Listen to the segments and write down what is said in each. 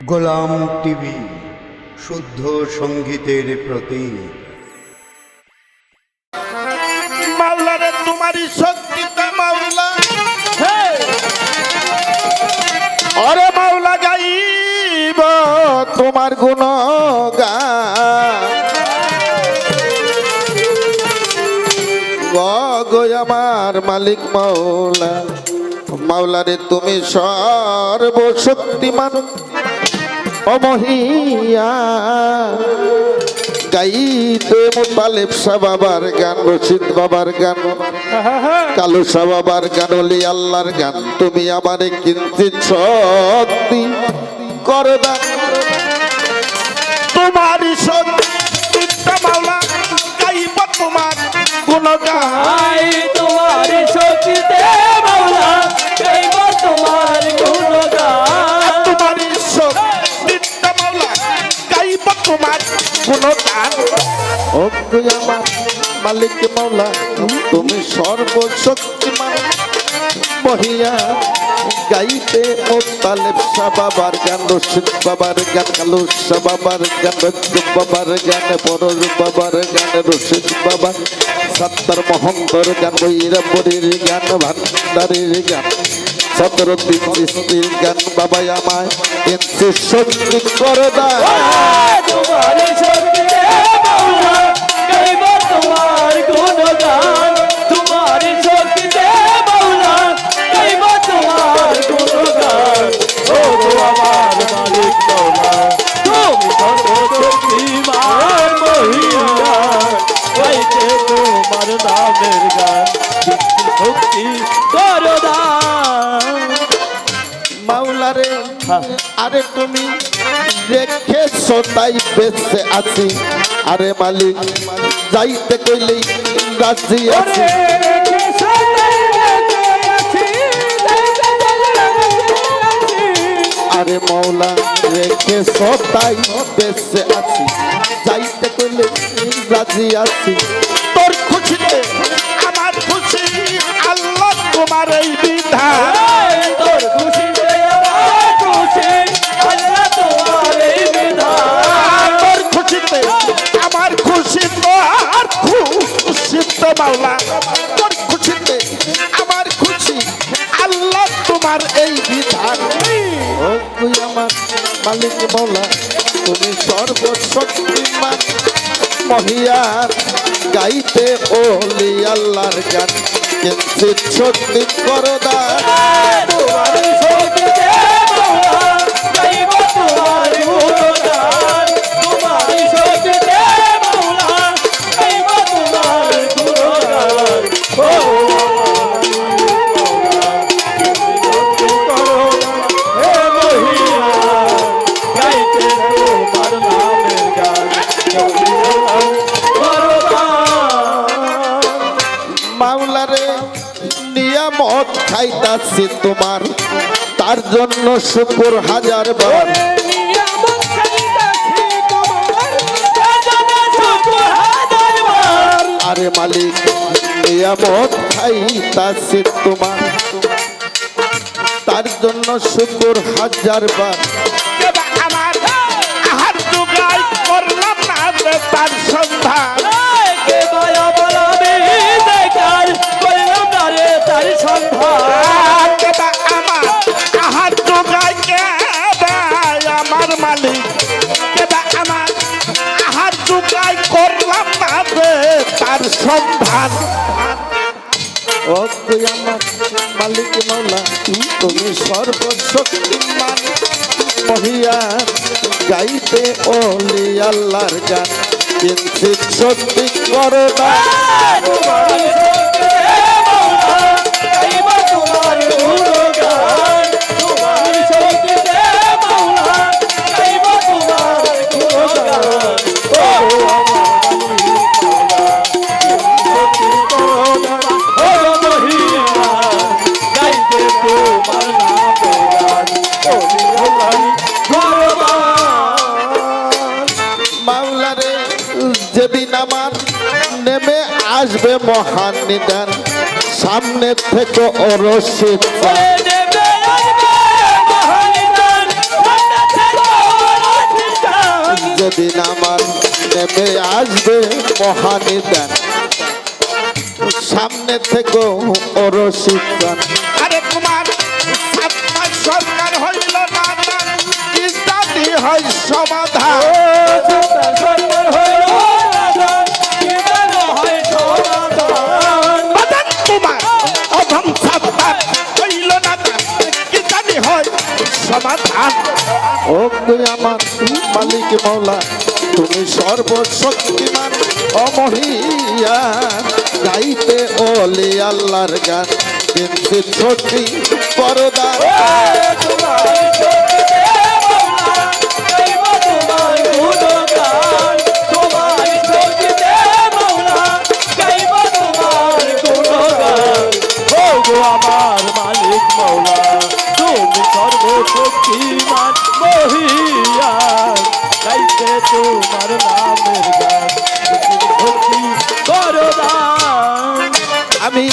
গোলাম TV শুদ্ধ সঙ্গীতের প্রতীক। মাওলারে তোমারই শক্তিতে মাওলা, ওরে মাওলা গাইব তোমার গুণগান। গো আমার মালিক মাওলা, মাওলারে তুমি সর্বশক্তিমান অমহিয়া। গাইতে মুতালেব শাহ বাবার গান, রশিদ বাবার গান, কালু শাহ বাবার গান, ওলি আল্লাহর গান। তুমি আমারে কিঞ্চিৎ শক্তি করে দান। তোমারই শক্তিতে মাওলা গাইব তোমার গুণগান। তোমারই শক্তিতে মাওলা গাইব তোমার গুণগান। তোমারই শক্তিতে মাওলা গাইব তোমার গুণগান। ও তুই আমার মালিক মাওলা, তুমি সর্বশক্তিমান মহিয়া। গাইতে মুতালেব শাহ বাবার গান, রশিদ বাবার গান, কালু শাহ বাবার গান, রজ্জব বাবার গান, পরশ বাবার গান, রশিদ বাবা, সত্তর মহন্তর গান, বৈরাবরীর গান, ভান্ডারীর গান, সদরুদ্দিন চিশতির গান। বাবা আমায় কিন্তু শক্তি করে দাও। তোমারই শক্তিতে মাওলা গাইব তোমার গুণগান। তোমারই শক্তিতে মাওলা গাইব তোমার গুণগান। ও আমার মালিক মাওলা, তুমি সর্বশক্তিমান মহিয়ান। গাইতে তোমার নামের গান, শক্তি করো দান। মাওলারে আরে তুমি রেখেছো তাই বেঁচে আছি। আরে মালিক যাইতে কইলেই রাজি আছি। আরে মাওলা রেখেছো তাই বেঁচে আছি, যাইতে কইলে রাজি আছি। তোর খুশিতে আমার খুশি, আল্লাহ তোমার এই বিধান। তোর খুশিতে আমার খুশি, আল্লাহ তোমার এই বিধান। তোর খুশিতে আমার খুশি, তোর খুশিতে মাওলা, তোর খুশিতে আমার খুশি, আল্লাহ তোমার এই বিধান। ও তুই আমার মালিক মাওলা, তুমি সর্বশক্তিমান মহিয়ান। গাইতে ওলি আল্লাহর গান, কিঞ্চিৎ শক্তি করো দান। তোমারই শক্তিতে মাওলা গাইব তোমার গুণগান। তোমারই শক্তিতে মাওলা গাইব তোমার গুণগান। ও মাওলারে নিয়ামত খাইতাছি তোমার, তার জন্য শুকর হাজার বার। আরে মালিক নিয়ামত খাইতাছি তোমার, তার জন্য শুকর হাজার বার। আমার আহার জোগাড় করলাম না তার সন্ধান। তার সন্ধান আমার আহার জোগাড় কে দেয় আমার মালিক। আমার আহার জোগাড় করলাম না তার সন্ধান। ও তুই আমার মালিক মাওলা, তুমি সর্বশক্তিমান মহিয়া। গাইতে ওলি আল্লাহর গান, কিঞ্চিৎ শক্তি করো দান। মাওলারে যেদিন আমার নেমে আসবে মহান নিদান, সামনে থেকে রশিদ মহানিদান সামনে থেকে ওর শিক্ষণ আরে তোমার সাতটা সরকার হইল না কি জানি হয় সমাধান সরকার হইল না কি জানি হয় সমাধান বাজান তোমার অধম সাতটা হইল না কি জানি হয় সমাধান ও তুই আমার মালিক মৌলা তুমি সর্বশক্তিমান অমহিয়ান গাইতে ওলি আল্লাহর গান কিন্তু ছোটি পরদান তোমার শক্তিতে মৌলা গাইব তোমার গুণগান তোমার শক্তিতে মৌলা গাইব তোমার গুণগান ও গো আমার মালিক মৌলা তুমি সর্বশক্তিমান মহিয়ান গাইতে তোমার নামের গান ভক্তি করদান আমি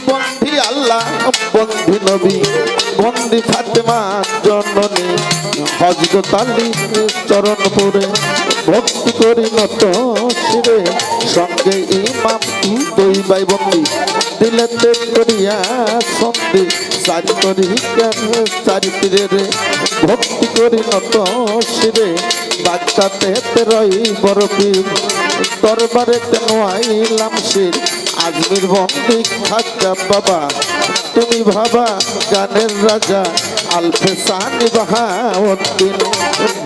বন্ধি আল্লাহ বন্ধি নবী বন্ধি ফাতেমা জননী হযরত আলী চরণপুরে ভক্তি করি নত শিরে সঙ্গে ইমাম দুই ভাই বন্ধি দিলে তেজ করিয়া সন্ধি চারি করি চারি তীরে রে ভক্তি করি নত শিরে বাচ্চাতে রই বড় পীর দরবারে কেন আইলাম শির আজমির বন্দি খাজা বাবা তুমি ভাবা গানের রাজা আলফে সানি বাহাউদ্দিন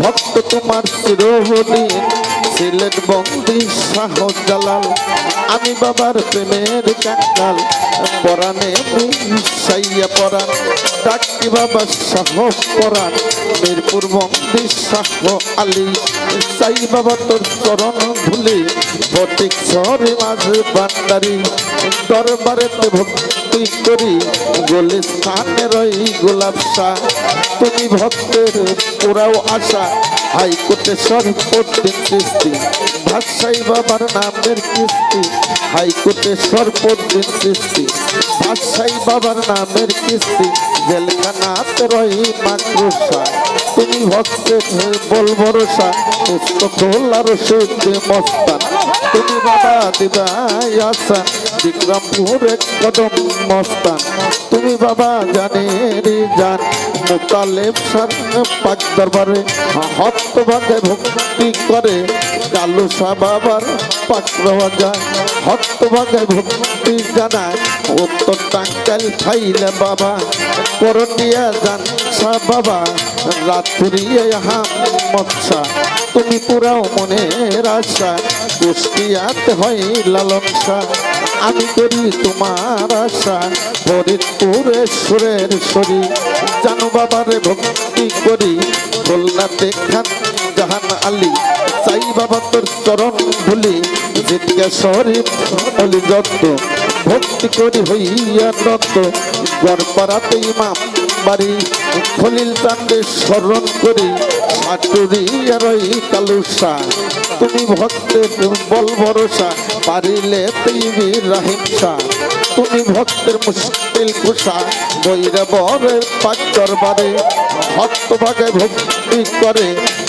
ভক্ত তোমার চিরদিন সিলেট বন্দি শাহ জালাল আমি বাবার প্রেমের কাঙ্গাল পরাণে সাইয়া পরাণ ডাকি বাবা শাহ পরাণ মিরপুর বন্দি শাহ আলী সাই বাবা তোর চরণ ধুলি ফটিক শহরে মাঝ বান্দারি দরবারেতে ভক্তি করি গোলিস্তানে রই গোলাপ শাহ তুমি ভক্তের পুরাও আশা হাইকোর্টে সর্বদিন সৃষ্টি ভাষাই বাবার নামের কিস্তি হাইকোর্টে সর্বদিন সৃষ্টি ভাষাই বাবার নামের কিস্তি জেলখানাতে রই মাকড়সা তুমি ভক্তের বল ভরসা পুস্তক খোলার সুদে মস্তান তুমি বাবা দিদাই আসা বিক্রমপুরে কদম মস্তান তুমি বাবা জানেরি জান মুতালেব সার পাক দরবারে হতভাগে ভক্তি করে কালু শাহ বাবার পাক রওয়া যায় হতভাগে ভক্তি জানায় উত্তর টাঙ্গাইল খাইলে বাবা করটিয়া জান শাহ বাবা রাত্রিয়ে হাম মৎসা তুমি পুরাও মনের আশা কুষ্টিয়াতে হয় লালন শাহ আমি করি তোমার আশা ফরিদপুরের সুরের শরী জানু বাবারে ভক্তি করি খুলনাতে খান জাহান আলী চাই বাবা তোর চরণ ভুলি জিজ্ঞা শরীফ অলি যত ভক্তি করি হইয়া নত গড়পাড়াতে ইমাম বাড়ি খলিল চান্দের স্মরণ করি সাটুরিয়া রই কালুসা তুমি ভক্তের বল ভরসা পারিলে তেইবি রাহিমসা তুমি ভক্তের মুশকিল খুশা বৈরা বরের পাক দরবারে ভক্ত ভাগে ভক্তি করে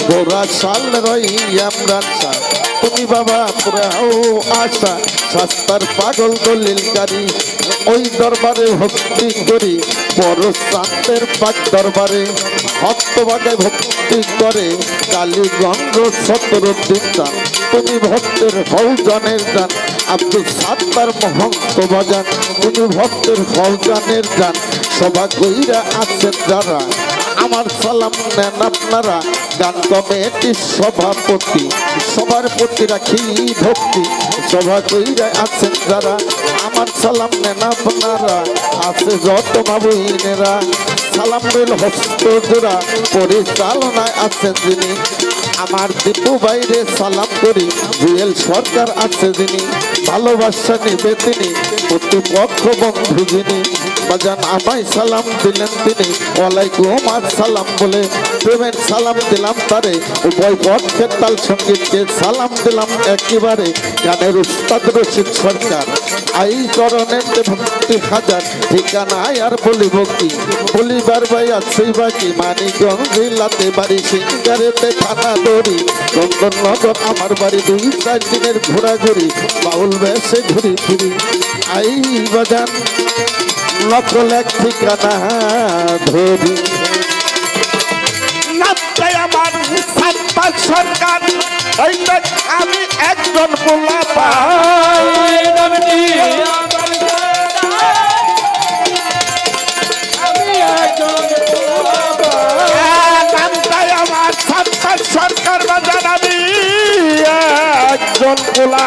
গোরা সাল রই আমরান শাহ তুমি বাবা পুরাও আশা শাস্তার পাগল দলিলকারী ওই দরবারে ভক্তি করি বড় চাঁদের পাক দরবারে ভক্ত ভাগে ভক্তি করে কালীগঞ্জ 17 দিন চান তুমি ভক্তের ফৌজানের যান আব্দুল সাত্তার মহন্ত বাজান তুমি ভক্তের ফৌজানের যান সভা কইরা আছেন যারা আমার সালাম নেন আপনারা গান কমিটির সভাপতি সবার প্রতি রাখি ভক্তি সভা কইরা আছেন যারা আমার সালাম নেন আপনারা আছে যত বাবুইনেরা সালাম রইল হস্ত জোড়া পরিচালনায় আছেন যিনি আমার দীপু বাইরে সালাম করি জুয়েল সরকার আছে যিনি ভালোবাসা নিবে তিনি প্রতিপক্ষ বন্ধু যিনি বাজান আমায় সালাম দিলেন তিনি ওয়ালাইকুম আসসালাম বলে প্রেমের সালাম দিলাম তারে উভয় পক্ষের তাল সঙ্গীতকে সালাম দিলাম একেবারে গানের উস্তাদ রশিদ সরকার আই চরণের ভক্তি হাজার ঠিকানায় আর বলিব কি বলিবার ভাই আছেই বাকি মানিকগঞ্জ জেলাতে বাড়ি সিঙ্গারেতে থানা দড়ি চন্দননগর আমার বাড়ি 2-4 দিনের ঘোরাঘুরি বাউল বেশে ঘুরি ফিরি আই বাজান নকল এক ঠিকানা ধরি নামটাই আমার সাতপাল সরকার এই দেখ আমি একজন পোলাপা এই নামটি আমার জানা। আমি একজন বাবা। নামটাই আমার সাতপাল সরকার বাজান আমি একজন পোলা